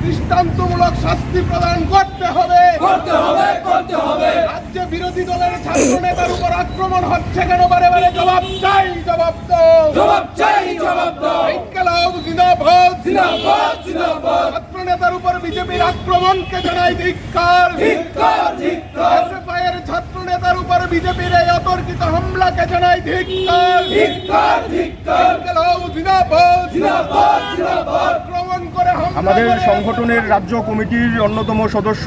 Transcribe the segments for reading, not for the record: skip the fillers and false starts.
দৃষ্টান্তমূলক শাস্তি প্রদান করতে হবে। রাজ্যে বিরোধী দলের ছাত্র নেতার উপর আক্রমণ হচ্ছে কেন? বারে বারে জবাব চাই, জবাব দাও। ইনকিলাব জিন্দাবাদ, ছাত্র নেতার উপর বিজেপির আক্রমণকে জানাই ধিক্কার। এসএফআই এর ছাত্র নেতার উপর বিজেপির এই অতর্কিত হামলাকে জানাই ধিক্কার। ইনকিলাব জিন্দাবাদ, আক্রমণ করে আমাদের সংগঠনের রাজ্য কমিটির অন্যতম সদস্য,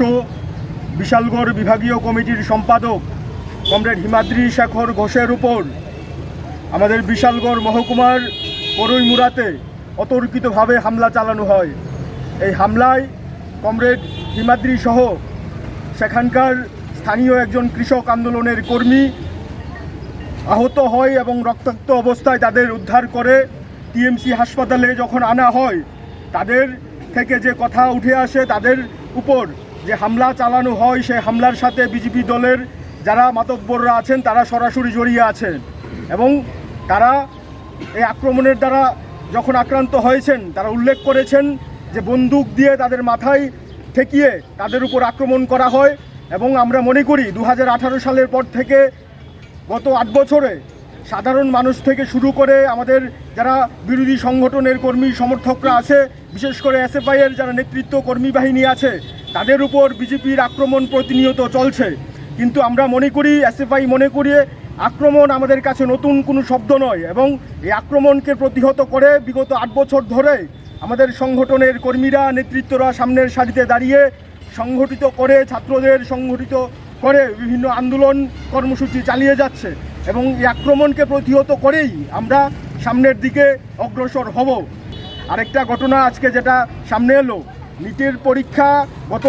বিশালগড় বিভাগীয় কমিটির সম্পাদক কমরেড হিমাদ্রি শেখর ঘোষের উপর আমাদের বিশালগড় মহকুমার করইমুড়াতে অতর্কিতভাবে হামলা চালানো হয়। এই হামলায় কমরেড হিমাদ্রি সহ সেখানকার স্থানীয় একজন কৃষক আন্দোলনের কর্মী আহত হয় এবং রক্তাক্ত অবস্থায় তাদের উদ্ধার করে টিএমসি হাসপাতালে যখন আনা হয়, তাদের থেকে যে কথা উঠে আসে, তাদের উপর যে হামলা চালানো হয়, সেই হামলার সাথে বিজেপি দলের যারা মাতব্বররা আছেন তারা সরাসরি জড়িয়ে আছেন এবং তারা এই আক্রমণের দ্বারা যখন আক্রান্ত হয়েছেন তারা উল্লেখ করেছেন যে বন্দুক দিয়ে তাদের মাথায় ঠেকিয়ে তাদের উপর আক্রমণ করা হয়। এবং আমরা মনে করি 2018 সালের পর থেকে গত 8 বছরে সাধারণ মানুষ থেকে শুরু করে আমাদের যারা বিরোধী সংগঠনের কর্মী সমর্থকরা আছে, বিশেষ করে এসএফআই এর যারা নেতৃত্ব কর্মী বাহিনী আছে, তাদের উপর বিজেপির আক্রমণ প্রতিনিয়ত চলছে। কিন্তু আমরা মনে করি, এসএফআই মনে করি, আক্রমণ আমাদের কাছে নতুন কোনো শব্দ নয় এবং এই আক্রমণকে প্রতিহত করে বিগত 8 বছর ধরে আমাদের সংগঠনের কর্মীরা, নেতৃত্বরা সামনের সারিতে দাঁড়িয়ে সংগঠিত করে, ছাত্রদের সংগঠিত করে বিভিন্ন আন্দোলন কর্মসূচি চালিয়ে যাচ্ছে এবং এই আক্রমণকে প্রতিহত করেই আমরা সামনের দিকে অগ্রসর হব। আরেকটা ঘটনা আজকে যেটা সামনে এলো, নিটের পরীক্ষা গত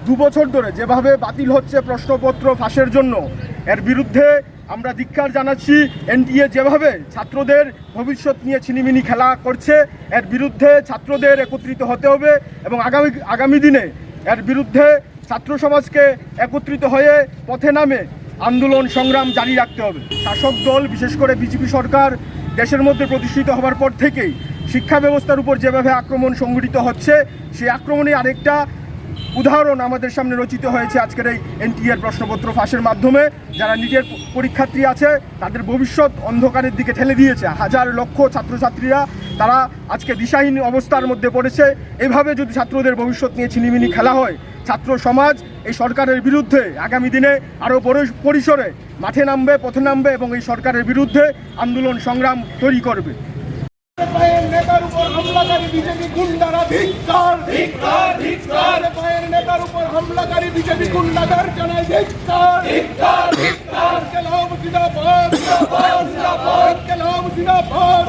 2 বছর ধরে যেভাবে বাতিল হচ্ছে প্রশ্নপত্র ফাঁসের জন্য, এর বিরুদ্ধে আমরা ধিক্কার জানাচ্ছি। এনটিএ যেভাবে ছাত্রদের ভবিষ্যৎ নিয়ে ছিনিমিনি খেলা করছে, এর বিরুদ্ধে ছাত্রদের একত্রিত হতে হবে এবং আগামী দিনে এর বিরুদ্ধে ছাত্র সমাজকে একত্রিত হয়ে পথে নামে আন্দোলন সংগ্রাম জারি রাখতে হবে। শাসক দল, বিশেষ করে বিজেপি সরকার দেশের মধ্যে প্রতিষ্ঠিত হবার পর থেকেই শিক্ষা ব্যবস্থার উপর যেভাবে আক্রমণ সংঘটিত হচ্ছে, সেই আক্রমণে আরেকটা উদাহরণ আমাদের সামনে রচিত হয়েছে আজকের এই এনটিএর প্রশ্নপত্র ফাঁসের মাধ্যমে। যারা নিজের পরীক্ষার্থী আছে তাদের ভবিষ্যৎ অন্ধকারের দিকে ঠেলে দিয়েছে। হাজার লক্ষ ছাত্রছাত্রীরা তারা আজকে দিশাহীন অবস্থার মধ্যে পড়েছে। এভাবে যদি ছাত্রদের ভবিষ্যৎ নিয়ে ছিনিমিনি খেলা হয়, ছাত্র সমাজ এই সরকারের বিরুদ্ধে আগামী দিনে আরও বড় পরিসরে মাঠে নামবে, পথে নামবে এবং এই সরকারের বিরুদ্ধে আন্দোলন সংগ্রাম তৈরি করবে। নেতার উপর হামলাকারী বিজেপি গুন্ডারা ধিক্কার। নেতার উপর হামলাকারী বিজেপি গুন্ডাদের জানাই ধিক্কার। ইনকিলাব জিন্দাবাদ, ইনকিলাব জিন্দাবাদ।